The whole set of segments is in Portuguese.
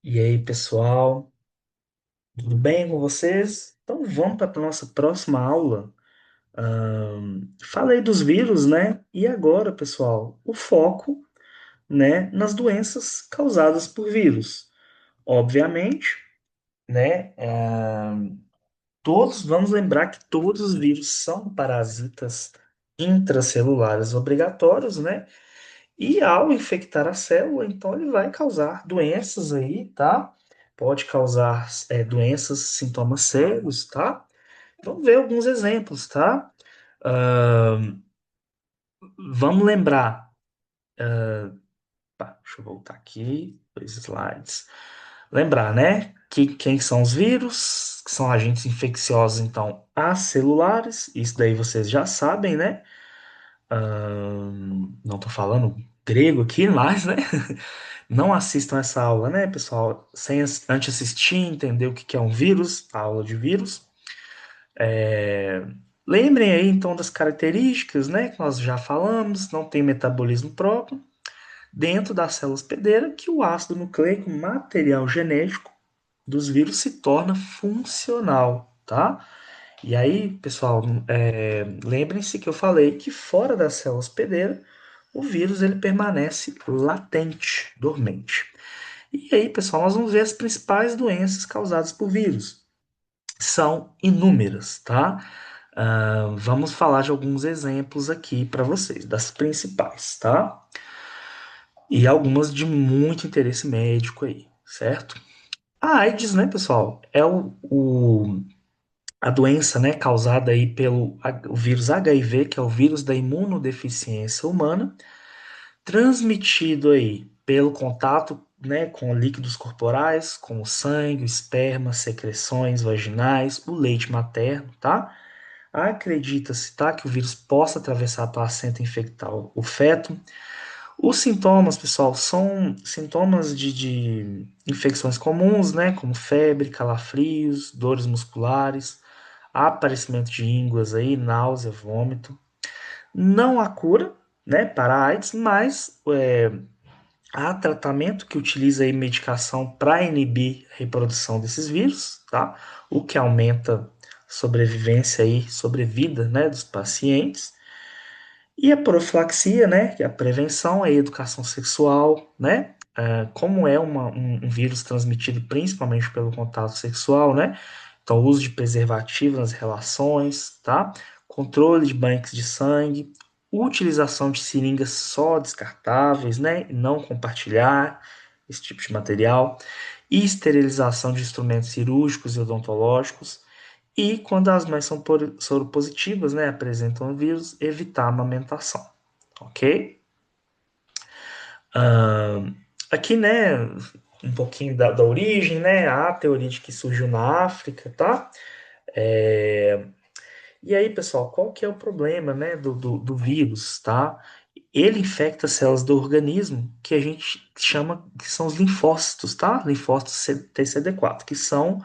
E aí, pessoal, tudo bem com vocês? Então vamos para a nossa próxima aula. Falei dos vírus, né? E agora, pessoal, o foco, né, nas doenças causadas por vírus. Obviamente, né? Todos vamos lembrar que todos os vírus são parasitas intracelulares obrigatórios, né? E ao infectar a célula, então ele vai causar doenças aí, tá? Pode causar doenças, sintomas sérios, tá? Vamos ver alguns exemplos, tá? Ah, vamos lembrar. Tá, deixa eu voltar aqui, dois slides. Lembrar, né? Que quem são os vírus, que são agentes infecciosos, então, acelulares. Isso daí vocês já sabem, né? Não estou falando grego aqui, mas, né? Não assistam essa aula, né, pessoal? Sem antes assistir, entender o que que é um vírus, a aula de vírus. É, Lembrem aí, então, das características, né, que nós já falamos. Não tem metabolismo próprio dentro da célula hospedeira, que o ácido nucleico, material genético dos vírus, se torna funcional, tá? E aí, pessoal, lembrem-se que eu falei que fora da célula hospedeira, o vírus ele permanece latente, dormente. E aí, pessoal, nós vamos ver as principais doenças causadas por vírus. São inúmeras, tá? Vamos falar de alguns exemplos aqui para vocês, das principais, tá? E algumas de muito interesse médico aí, certo? A AIDS, né, pessoal, é a doença, né, causada aí pelo o vírus HIV, que é o vírus da imunodeficiência humana, transmitido aí pelo contato, né, com líquidos corporais, como sangue, esperma, secreções vaginais, o leite materno, tá? Acredita-se, tá, que o vírus possa atravessar a placenta e infectar o feto. Os sintomas, pessoal, são sintomas de infecções comuns, né, como febre, calafrios, dores musculares, aparecimento de ínguas aí, náusea, vômito. Não há cura, né, para a AIDS, mas há tratamento que utiliza aí medicação para inibir a reprodução desses vírus, tá? O que aumenta a sobrevivência e sobrevida, né, dos pacientes. E a profilaxia, né, que é a prevenção, a educação sexual, né? Como é um vírus transmitido principalmente pelo contato sexual, né? Então, o uso de preservativo nas relações, tá? Controle de banhos de sangue, utilização de seringas só descartáveis, né? E não compartilhar esse tipo de material, e esterilização de instrumentos cirúrgicos e odontológicos. E quando as mães são soropositivas, né, apresentam o vírus, evitar a amamentação, ok? Aqui, né, um pouquinho da origem, né, a teoria de que surgiu na África, tá? É, E aí, pessoal, qual que é o problema, né, do vírus, tá? Ele infecta células do organismo que a gente chama que são os linfócitos, tá? Linfócitos TCD4, que são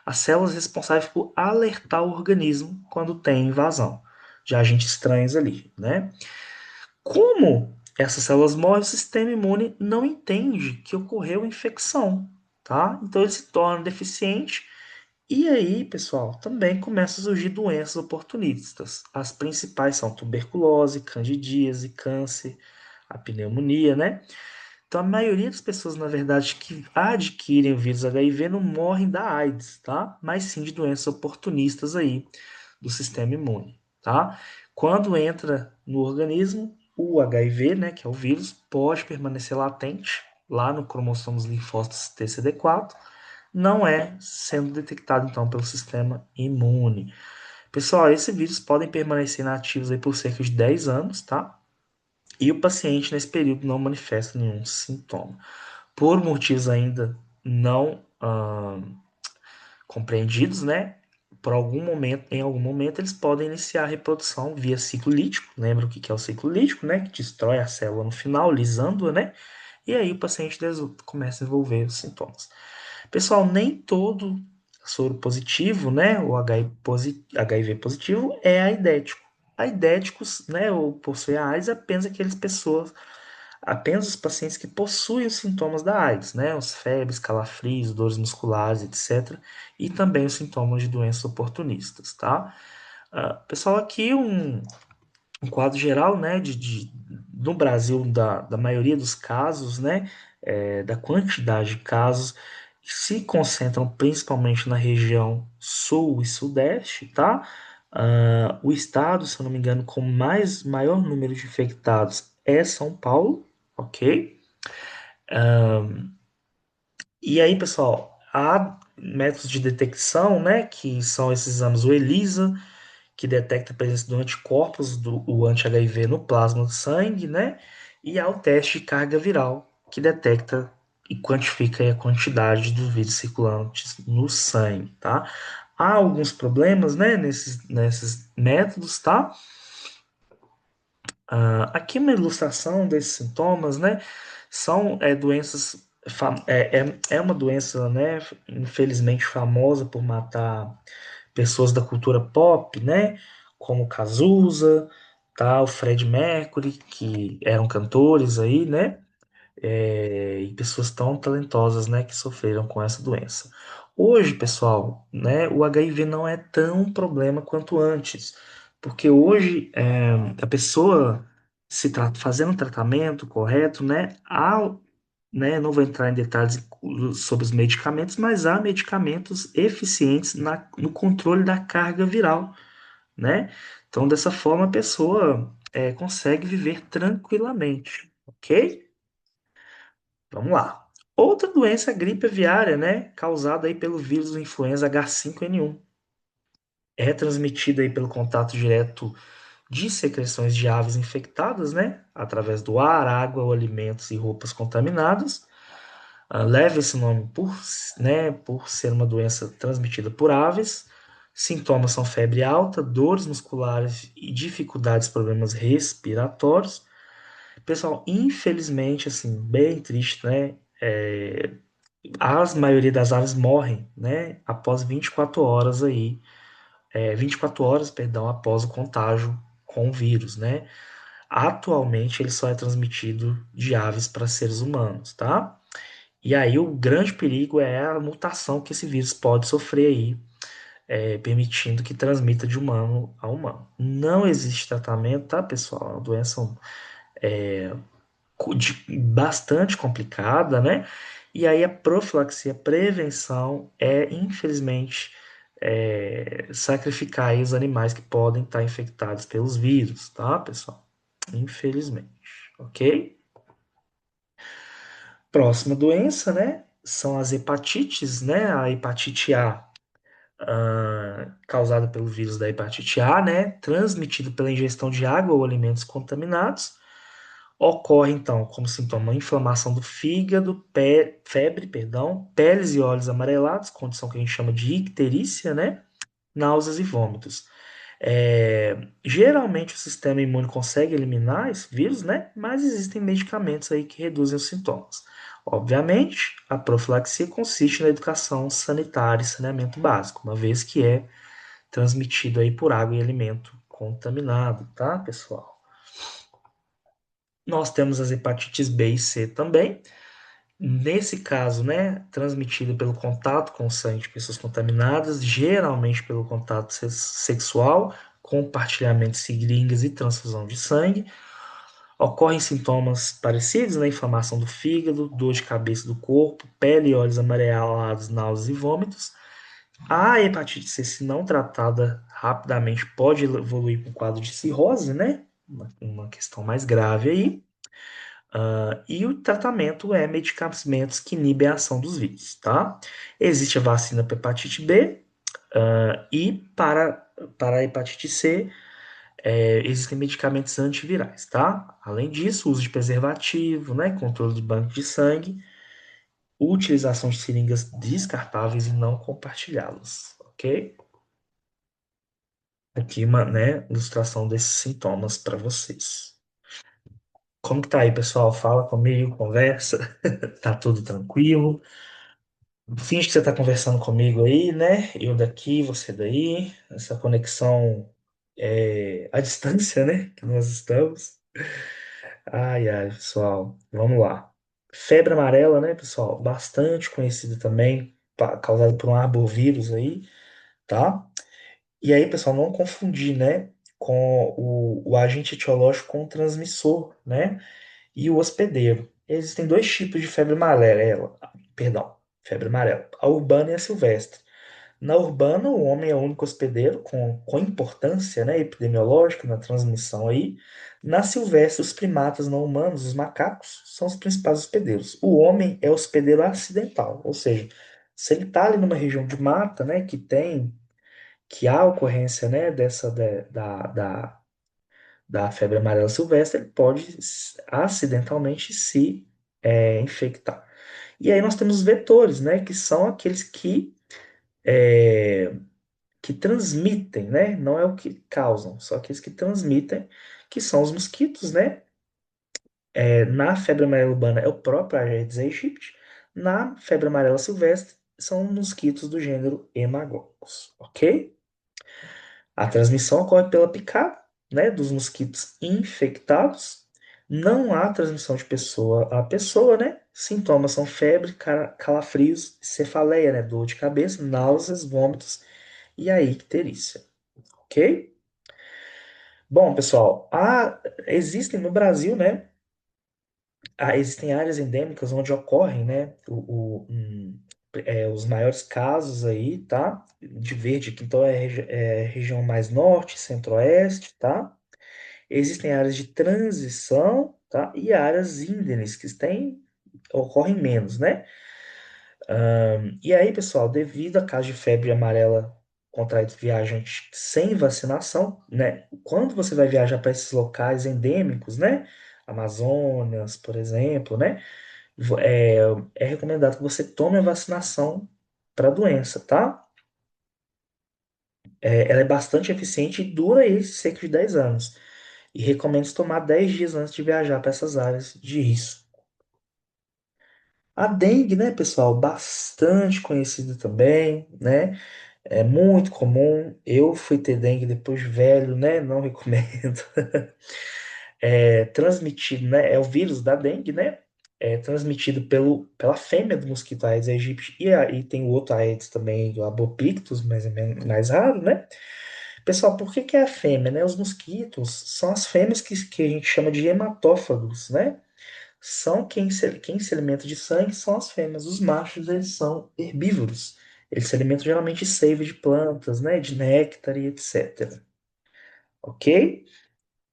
as células responsáveis por alertar o organismo quando tem invasão de agentes estranhos ali, né? Como essas células morrem, o sistema imune não entende que ocorreu infecção, tá? Então ele se torna deficiente e aí, pessoal, também começam a surgir doenças oportunistas. As principais são tuberculose, candidíase, câncer, a pneumonia, né? Então, a maioria das pessoas, na verdade, que adquirem o vírus HIV não morrem da AIDS, tá? Mas sim de doenças oportunistas aí do sistema imune, tá? Quando entra no organismo, o HIV, né, que é o vírus, pode permanecer latente lá no cromossomo dos linfócitos TCD4, não é sendo detectado então pelo sistema imune. Pessoal, esses vírus podem permanecer inativos aí por cerca de 10 anos, tá? E o paciente nesse período não manifesta nenhum sintoma. Por motivos ainda não compreendidos, né? Por algum momento, em algum momento, eles podem iniciar a reprodução via ciclo lítico. Lembra o que é o ciclo lítico, né? Que destrói a célula no final, lisando-a, né? E aí o paciente começa a desenvolver os sintomas. Pessoal, nem todo soro positivo, né, o HIV positivo é aidético. Aidéticos, né, ou possuem a AIDS apenas aquelas pessoas apenas os pacientes que possuem os sintomas da AIDS, né? Os febres, calafrios, dores musculares, etc. E também os sintomas de doenças oportunistas, tá? Pessoal, aqui um quadro geral, né, no Brasil, da maioria dos casos, né, da quantidade de casos, se concentram principalmente na região sul e sudeste, tá? O estado, se eu não me engano, com maior número de infectados é São Paulo, ok? E aí, pessoal, há métodos de detecção, né, que são esses exames, o ELISA, que detecta a presença do anticorpos do o anti-HIV no plasma do sangue, né? E há o teste de carga viral, que detecta e quantifica aí a quantidade do vírus circulantes no sangue, tá? Há alguns problemas, né, nesses métodos, tá? Aqui uma ilustração desses sintomas, né? São doenças, é uma doença, né, infelizmente famosa por matar pessoas da cultura pop, né? Como Cazuza, tá? O Fred Mercury, que eram cantores aí, né? E pessoas tão talentosas, né, que sofreram com essa doença. Hoje, pessoal, né, o HIV não é tão problema quanto antes, porque hoje a pessoa fazendo o tratamento correto, né, não vou entrar em detalhes sobre os medicamentos, mas há medicamentos eficientes no controle da carga viral, né? Então, dessa forma, a pessoa consegue viver tranquilamente, ok? Vamos lá. Outra doença é a gripe aviária, né? Causada aí pelo vírus do influenza H5N1. É transmitida aí pelo contato direto de secreções de aves infectadas, né? Através do ar, água, ou alimentos e roupas contaminadas. Leva esse nome por ser uma doença transmitida por aves. Sintomas são febre alta, dores musculares e dificuldades, problemas respiratórios. Pessoal, infelizmente, assim, bem triste, né? A maioria das aves morrem, né? Após 24 horas aí, 24 horas, perdão, após o contágio com o vírus, né? Atualmente ele só é transmitido de aves para seres humanos, tá? E aí o grande perigo é a mutação que esse vírus pode sofrer aí, permitindo que transmita de humano a humano. Não existe tratamento, tá, pessoal? É uma doença bastante complicada, né? E aí a profilaxia, a prevenção infelizmente, sacrificar aí os animais que podem estar infectados pelos vírus, tá, pessoal? Infelizmente, ok? Próxima doença, né? São as hepatites, né? A hepatite A, causada pelo vírus da hepatite A, né? Transmitido pela ingestão de água ou alimentos contaminados. Ocorre, então, como sintoma, inflamação do fígado, febre, perdão, peles e olhos amarelados, condição que a gente chama de icterícia, né? Náuseas e vômitos. Geralmente o sistema imune consegue eliminar esse vírus, né? Mas existem medicamentos aí que reduzem os sintomas. Obviamente, a profilaxia consiste na educação sanitária e saneamento básico, uma vez que é transmitido aí por água e alimento contaminado, tá, pessoal? Nós temos as hepatites B e C também. Nesse caso, né, transmitida pelo contato com o sangue de pessoas contaminadas, geralmente pelo contato sexual, compartilhamento de seringas e transfusão de sangue. Ocorrem sintomas parecidos, né, inflamação do fígado, dor de cabeça do corpo, pele e olhos amarelados, náuseas e vômitos. A hepatite C, se não tratada rapidamente, pode evoluir para um quadro de cirrose, né? Uma questão mais grave aí. E o tratamento é medicamentos que inibem a ação dos vírus, tá? Existe a vacina para hepatite B, e para a hepatite C, existem medicamentos antivirais, tá? Além disso, uso de preservativo, né? Controle de banco de sangue, utilização de seringas descartáveis e não compartilhá-las, ok? Aqui uma, né, ilustração desses sintomas para vocês. Como que tá aí, pessoal? Fala comigo, conversa. Tá tudo tranquilo? Finge que você está conversando comigo aí, né? Eu daqui, você daí. Essa conexão à distância, né? Que nós estamos. Ai, ai, pessoal, vamos lá. Febre amarela, né, pessoal? Bastante conhecida também, causada por um arbovírus aí, tá? E aí, pessoal, não confundir, né, com o agente etiológico com o transmissor, né, e o hospedeiro. Existem dois tipos de febre amarela, perdão, febre amarela, a urbana e a silvestre. Na urbana, o homem é o único hospedeiro com importância, né, epidemiológica na transmissão aí. Na silvestre, os primatas não humanos, os macacos, são os principais hospedeiros. O homem é hospedeiro acidental, ou seja, se ele está ali numa região de mata, né, que há ocorrência, né, da febre amarela silvestre, ele pode acidentalmente se infectar. E aí nós temos os vetores, né, que são aqueles é, que transmitem, né? Não é o que causam, só aqueles que transmitem, que são os mosquitos, né? Na febre amarela urbana é o próprio Aedes aegypti, na febre amarela silvestre são mosquitos do gênero Hemagogus, ok? A transmissão ocorre pela picada, né, dos mosquitos infectados. Não há transmissão de pessoa a pessoa, né? Sintomas são febre, calafrios, cefaleia, né, dor de cabeça, náuseas, vômitos e a icterícia, ok? Bom, pessoal, existem no Brasil, né? Existem áreas endêmicas onde ocorrem, né? Os maiores casos aí, tá? De verde, que então região mais norte, centro-oeste, tá? Existem áreas de transição, tá? E áreas íngremes, ocorrem menos, né? E aí, pessoal, devido a caso de febre amarela contraído viajante sem vacinação, né? Quando você vai viajar para esses locais endêmicos, né? Amazonas, por exemplo, né? vo- É, é recomendado que você tome a vacinação para a doença, tá? Ela é bastante eficiente e dura aí cerca de 10 anos. E recomendo tomar 10 dias antes de viajar para essas áreas de risco. A dengue, né, pessoal, bastante conhecida também, né? É muito comum. Eu fui ter dengue depois de velho, né? Não recomendo. Transmitido, né? É o vírus da dengue, né? É transmitido pela fêmea do mosquito Aedes aegypti e aí tem o outro Aedes também, o Abopictus, mas é mais raro, né? Pessoal, por que que é a fêmea, né? Os mosquitos são as fêmeas que a gente chama de hematófagos, né? São quem se alimenta de sangue são as fêmeas. Os machos, eles são herbívoros. Eles se alimentam geralmente de seiva de plantas, né? De néctar e etc. Ok?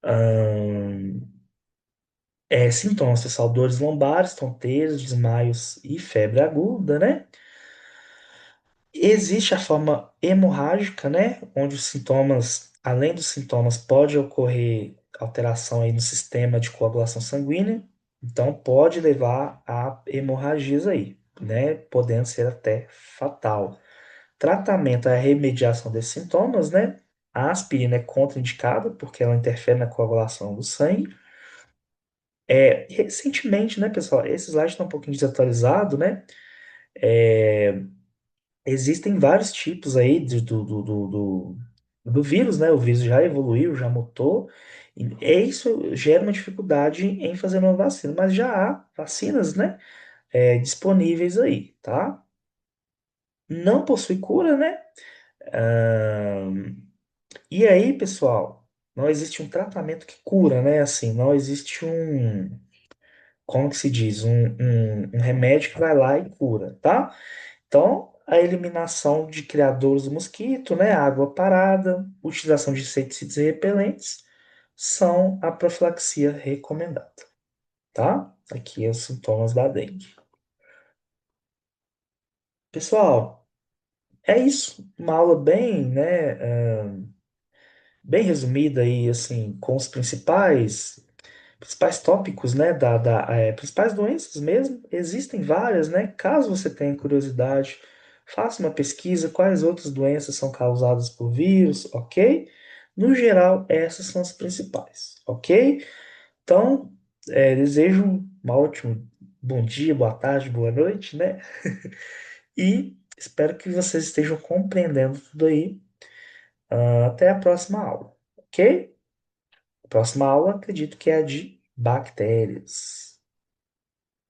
Ahn, Sintomas, pessoal, dores lombares, tonteiras, desmaios e febre aguda, né? Existe a forma hemorrágica, né? Onde os sintomas, além dos sintomas, pode ocorrer alteração aí no sistema de coagulação sanguínea, então pode levar a hemorragias aí, né? Podendo ser até fatal. Tratamento é a remediação desses sintomas, né? A aspirina é contraindicada porque ela interfere na coagulação do sangue. Recentemente, né, pessoal, esses slides estão um pouquinho desatualizados, né? Existem vários tipos aí do vírus, né? O vírus já evoluiu, já mutou. Isso gera uma dificuldade em fazer uma vacina, mas já há vacinas, né? Disponíveis aí, tá? Não possui cura, né? Ahn, e aí, pessoal, não existe um tratamento que cura, né? Assim, não existe como que se diz? Um remédio que vai lá e cura, tá? Então, a eliminação de criadores do mosquito, né, água parada, utilização de inseticidas e repelentes são a profilaxia recomendada, tá? Aqui é os sintomas da dengue. Pessoal, é isso. Uma aula bem, né, bem resumida aí, assim, com os principais tópicos, né, principais doenças mesmo. Existem várias, né? Caso você tenha curiosidade, faça uma pesquisa, quais outras doenças são causadas por vírus, ok? No geral, essas são as principais, ok? Então, desejo um ótimo bom dia, boa tarde, boa noite, né? E espero que vocês estejam compreendendo tudo aí. Até a próxima aula, ok? A próxima aula, acredito que é a de Bactérias.